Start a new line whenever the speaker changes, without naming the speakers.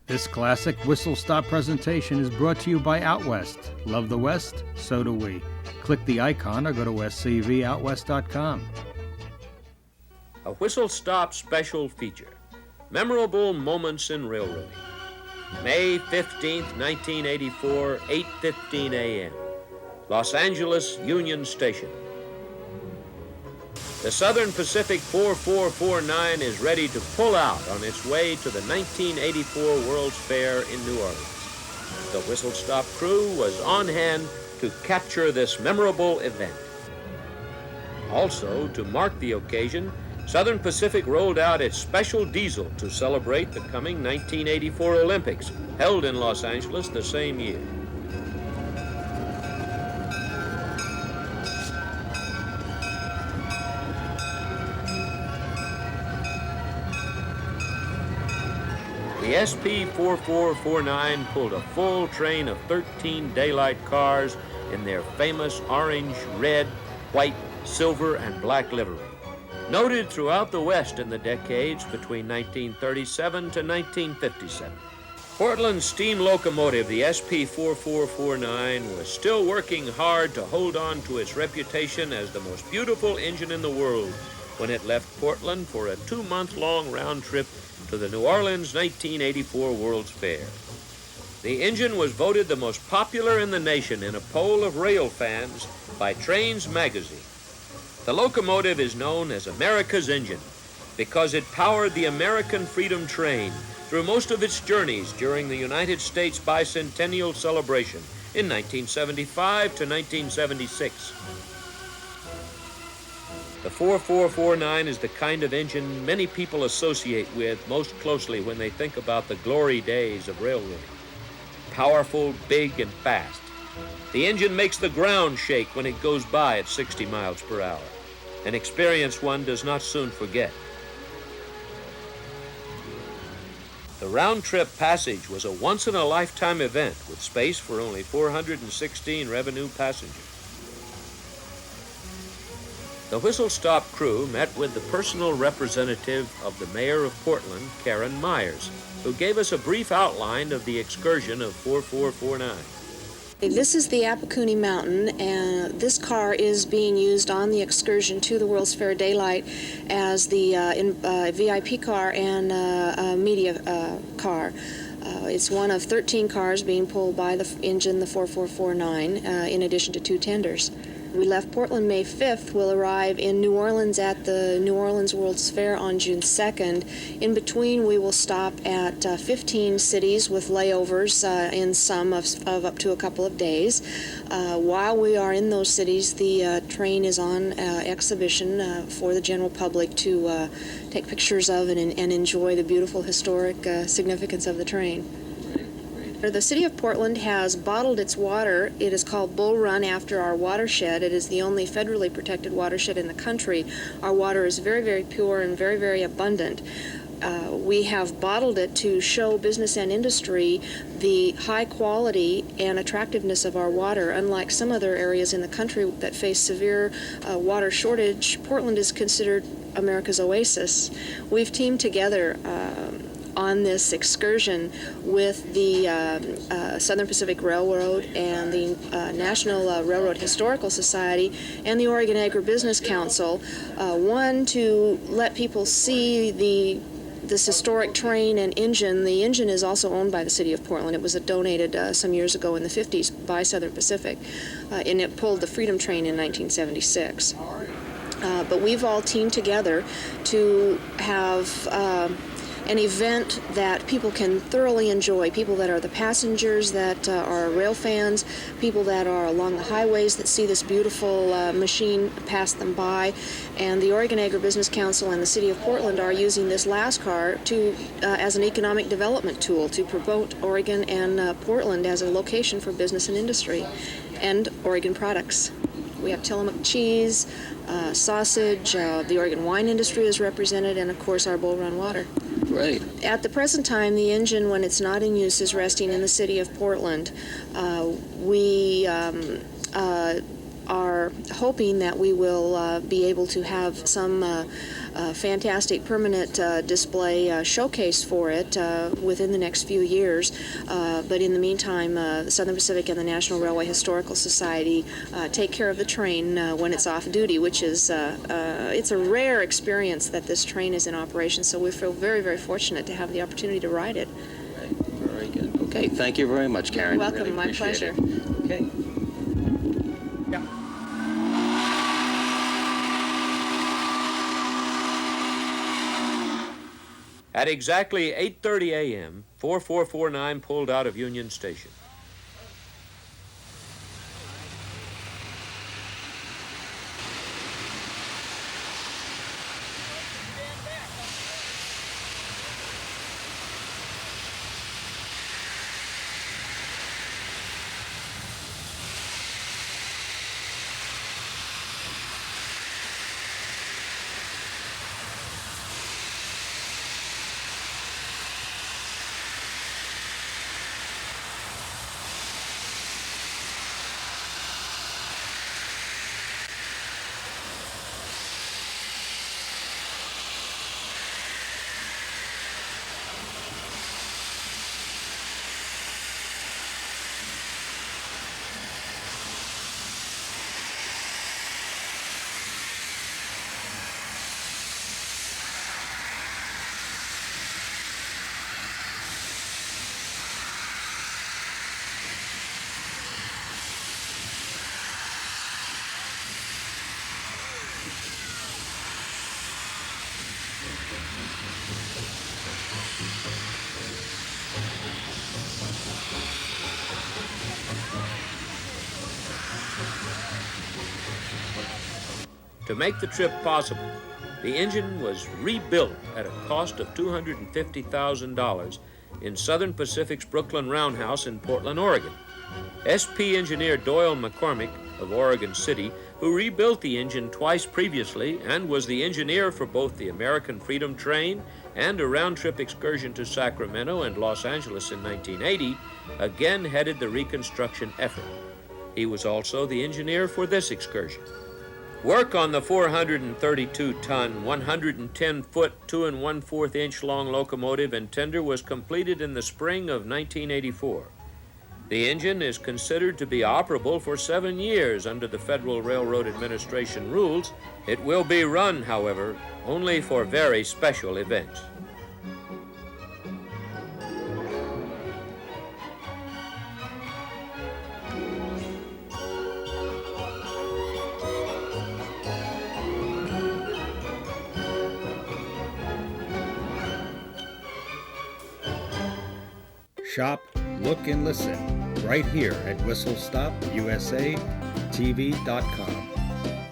This classic whistle-stop presentation is brought to you by Out West. Love the West? So do we. Click the icon or go to scvoutwest.com.
A whistle-stop special feature. Memorable moments in railroading. May 15th, 1984, 8:15 a.m. Los Angeles Union Station. The Southern Pacific 4449 is ready to pull out on its way to the 1984 World's Fair in New Orleans. The whistle-stop crew was on hand to capture this memorable event. Also, to mark the occasion, Southern Pacific rolled out its special diesel to celebrate the coming 1984 Olympics, held in Los Angeles the same year. The SP-4449 pulled a full train of 13 daylight cars in their famous orange, red, white, silver, and black livery. Noted throughout the West in the decades between 1937 to 1957. Portland's steam locomotive, the SP-4449, was still working hard to hold on to its reputation as the most beautiful engine in the world when it left Portland for a 2-month-long round trip to the New Orleans 1984 World's Fair. The engine was voted the most popular in the nation in a poll of rail fans by Trains magazine. The locomotive is known as America's engine because it powered the American Freedom Train through most of its journeys during the United States bicentennial celebration in 1975 to 1976. The 4449 is the kind of engine many people associate with most closely when they think about the glory days of railroading. Powerful, big, and fast. The engine makes the ground shake when it goes by at 60 miles per hour. An experienced one does not soon forget. The round-trip passage was a once-in-a-lifetime event with space for only 416 revenue passengers. The whistle-stop crew met with the personal representative of the mayor of Portland, Karen Myers, who gave us a brief outline of the excursion of 4449.
This is the Appoquinee Mountain, and this car is being used on the excursion to the World's Fair Daylight as the VIP car and media car. It's one of 13 cars being pulled by the engine, the 4449, in addition to 2 tenders. We left Portland May 5th. We'll arrive in New Orleans at the New Orleans World's Fair on June 2nd. In between, we will stop at 15 cities with layovers in some of up to a couple of days. While we are in those cities, the train is on exhibition for the general public to take pictures of and enjoy the beautiful historic significance of the train. The city of Portland has bottled its water. It is called Bull Run after our watershed. It is the only federally protected watershed in the country. Our water is very, very pure and very, very abundant. We have bottled it to show business and industry the high quality and attractiveness of our water. Unlike some other areas in the country that face severe water shortage, Portland is considered America's oasis. We've teamed together on this excursion with the Southern Pacific Railroad and the National Railroad Historical Society and the Oregon Agribusiness Council. One, to let people see this historic train and engine. The engine is also owned by the city of Portland. It was donated some years ago in the 50s by Southern Pacific, and it pulled the Freedom Train in 1976. But we've all teamed together to have an event that people can thoroughly enjoy, people that are the passengers, that are rail fans, people that are along the highways that see this beautiful machine pass them by. And the Oregon Agribusiness Council and the City of Portland are using this last car as an economic development tool to promote Oregon and Portland as a location for business and industry and Oregon products. We have Tillamook cheese, sausage, the Oregon wine industry is represented, and of course our Bull Run water.
Right.
At the present time, the engine, when it's not in use, is resting in the city of Portland. We are hoping that we will be able to have some fantastic permanent display showcase for it within the next few years. But in the meantime, the Southern Pacific and the National Railway Historical Society take care of the train when it's off duty, which is it's a rare experience that this train is in operation. So we feel very, very fortunate to have the opportunity to ride it.
Right. Very good. Okay, thank you very much, Karen.
You're welcome.
Really
My
appreciate
pleasure.
it. Okay.
At exactly 8:30 a.m., 4449 pulled out of Union Station. To make the trip possible, the engine was rebuilt at a cost of $250,000 in Southern Pacific's Brooklyn Roundhouse in Portland, Oregon. SP engineer Doyle McCormick of Oregon City, who rebuilt the engine twice previously and was the engineer for both the American Freedom Train and a round-trip excursion to Sacramento and Los Angeles in 1980, again headed the reconstruction effort. He was also the engineer for this excursion. Work on the 432-ton, 110-foot, 2 1/4 inch long locomotive and tender was completed in the spring of 1984. The engine is considered to be operable for 7 years under the Federal Railroad Administration rules. It will be run, however, only for very special events.
Shop, look, and listen right here at WhistleStopUSATV.com.